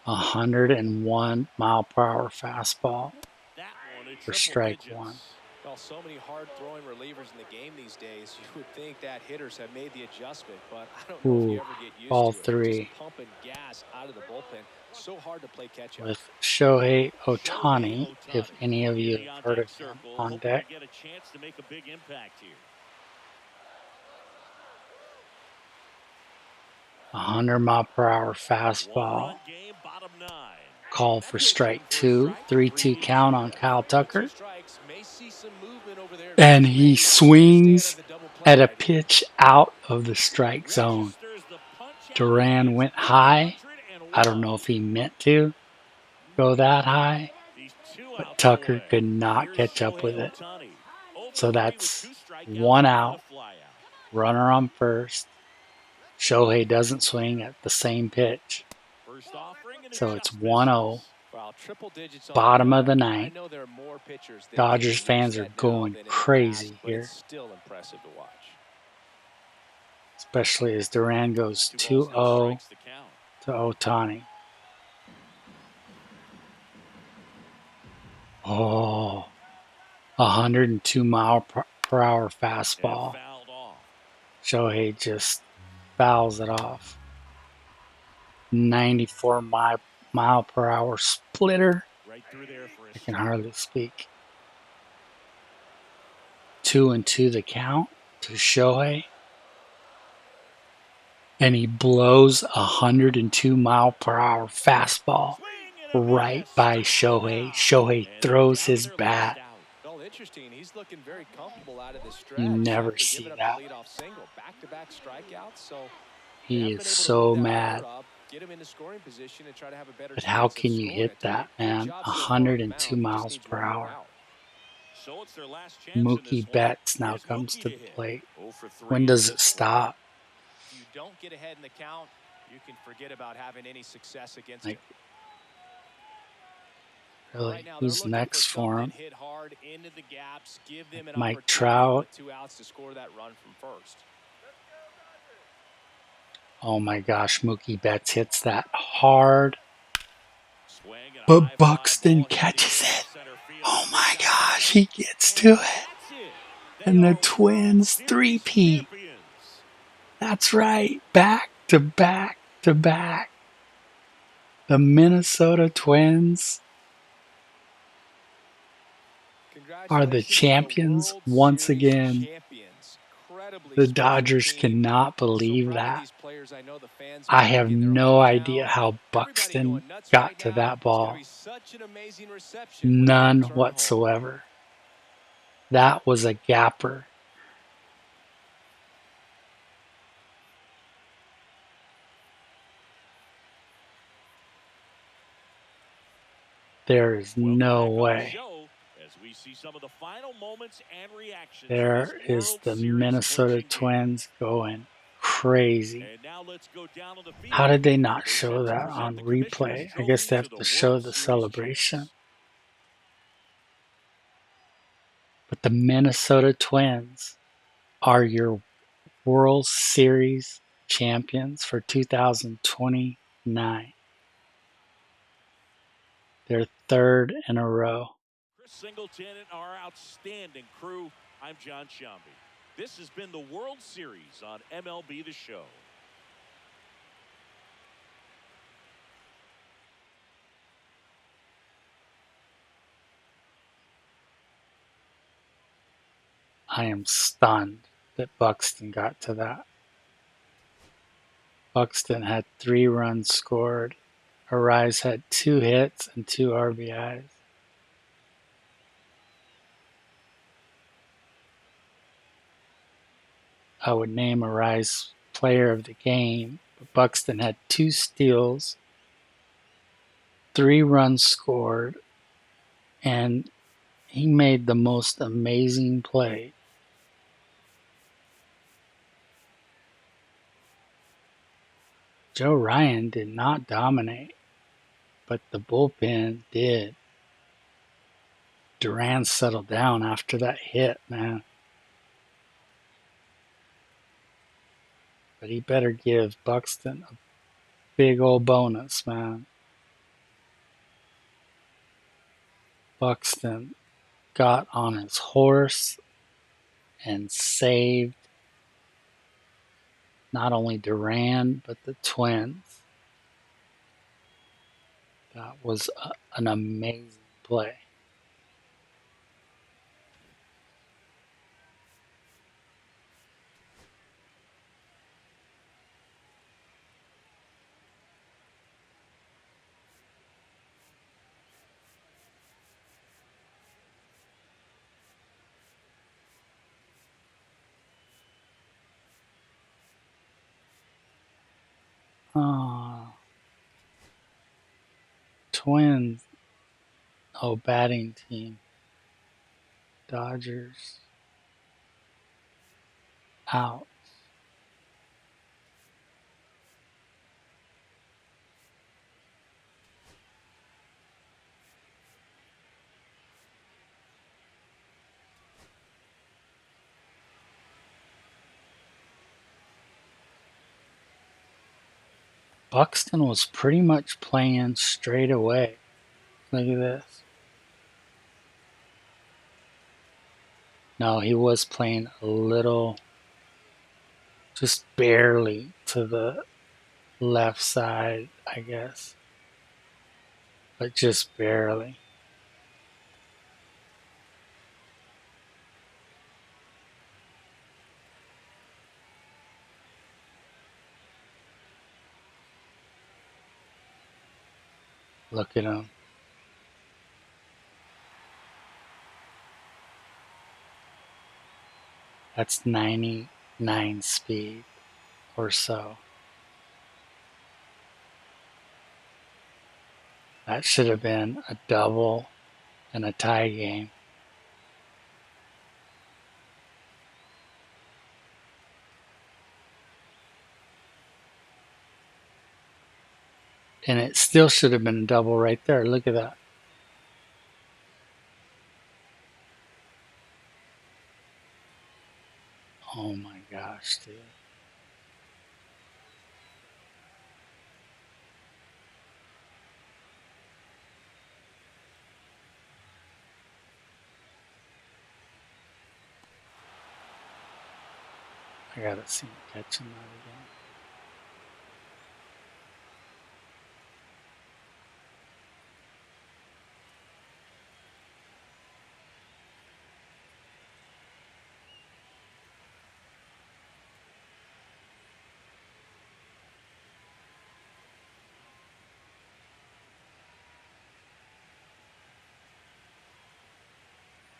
A 101 mile per hour fastball for strike 1. Well, so many hard-throwing relievers in the game these days. You would think that hitters have made the adjustment, but I don't know if you ever get used ball to it. 3. Just pumping gas out of the bullpen. So hard to play catch-up. With Shohei Ohtani, if any of you have heard of him, on deck. Get a chance to make a big impact here. 100 mile per hour fastball. Call for strike 2. 3-2 count on Kyle Tucker. And he swings at a pitch out of the strike zone. Duran went high. I don't know if he meant to go that high, but Tucker could not catch up with it. So that's 1 out. Runner on first. Shohei doesn't swing at the same pitch. So it's 1-0. Bottom of the ninth. Dodgers fans are going crazy here. Especially as Duran goes 2-0 to Ohtani. Oh, 102 mile per hour fastball. Shohei just fouls it off. 94 mile per hour splitter. I can hardly speak. 2-2 the count to Shohei. And he blows 102 mile per hour fastball right by Shohei. Shohei throws his bat. You never see that. He is so mad. But how can you hit that, man? 102 miles per hour. Mookie Betts now comes to the plate. When does it stop? If you don't get ahead in the count, you can forget about having any success against it. Really, right now, who's next for him? Hit hard into the gaps, give them an Mike Trout. 2 outs to score that run from first. Oh my gosh, Mookie Betts hits that hard. But Buxton catches it. Oh my gosh. He gets to it. And the Twins three-peat. That's right. Back to back to back. The Minnesota Twins are the champions once again. The Dodgers cannot believe that. I have no idea how Buxton got to that ball. None whatsoever. That was a gapper. There is no way. There is the Minnesota Twins going crazy. How did they not show that on replay? I guess they have to show the celebration. But the Minnesota Twins are your World Series champions for 2029. Their third in a row. Chris Singleton and our outstanding crew. I'm John Shambi. This has been the World Series on MLB The Show. I am stunned that Buxton got to that. Buxton had 3 runs scored. Arise had 2 hits and 2 RBIs. I would name Arise player of the game, but Buxton had 2 steals, 3 runs scored, and he made the most amazing play. Joe Ryan did not dominate, but the bullpen did. Duran settled down after that hit, man. But he better give Buxton a big old bonus, man. Buxton got on his horse and saved not only Duran, but the Twins. That was an amazing play. Oh, Twins. Oh, batting team. Dodgers. Out. Buxton was pretty much playing straight away. Look at this. No, he was playing a little, just barely to the left side, I guess. But just barely. Look at him. That's 99 speed or so. That should have been a double and a tie game. And it still should have been a double right there. Look at that. Oh my gosh, dude. I gotta see him catching that again.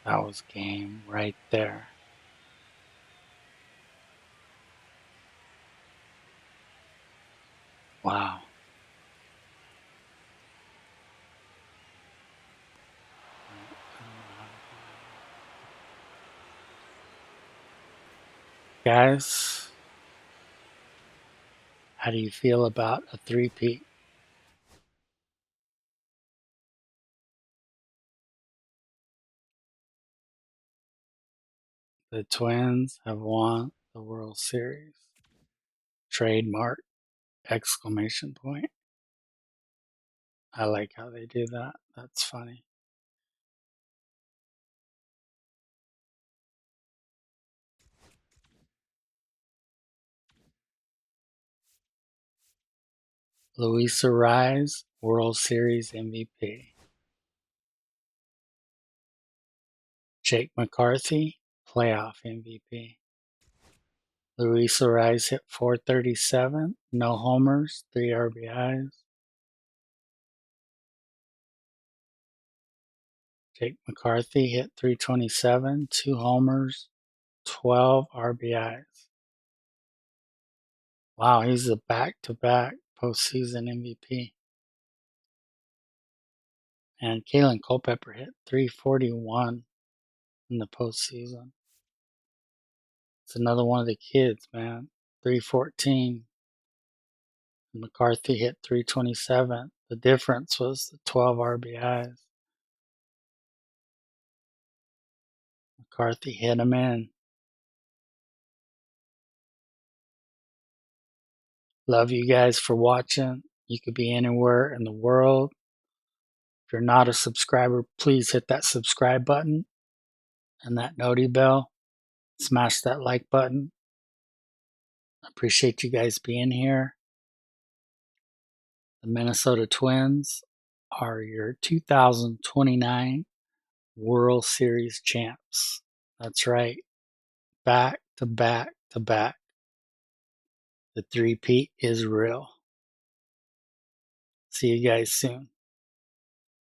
That was game right there. Wow. Guys, how do you feel about a three-peat? The Twins have won the World Series. Trademark! Exclamation point. I like how they do that. That's funny. Luis Arraez, World Series MVP. Jake McCarthy, playoff MVP. Luis Arraez hit .437, no homers, 3 RBIs. Jake McCarthy hit .327, 2 homers, 12 RBIs. Wow, he's a back-to-back postseason MVP. And Kalen Culpepper hit .341 in the postseason. It's another one of the kids, man. .314. McCarthy hit .327. The difference was the 12 RBIs. McCarthy hit him in. Love you guys for watching. You could be anywhere in the world. If you're not a subscriber, please hit that subscribe button and that noti bell. Smash that like button. I appreciate you guys being here. The Minnesota Twins are your 2029 World Series champs. That's right. Back to back to back. The three-peat is real. See you guys soon.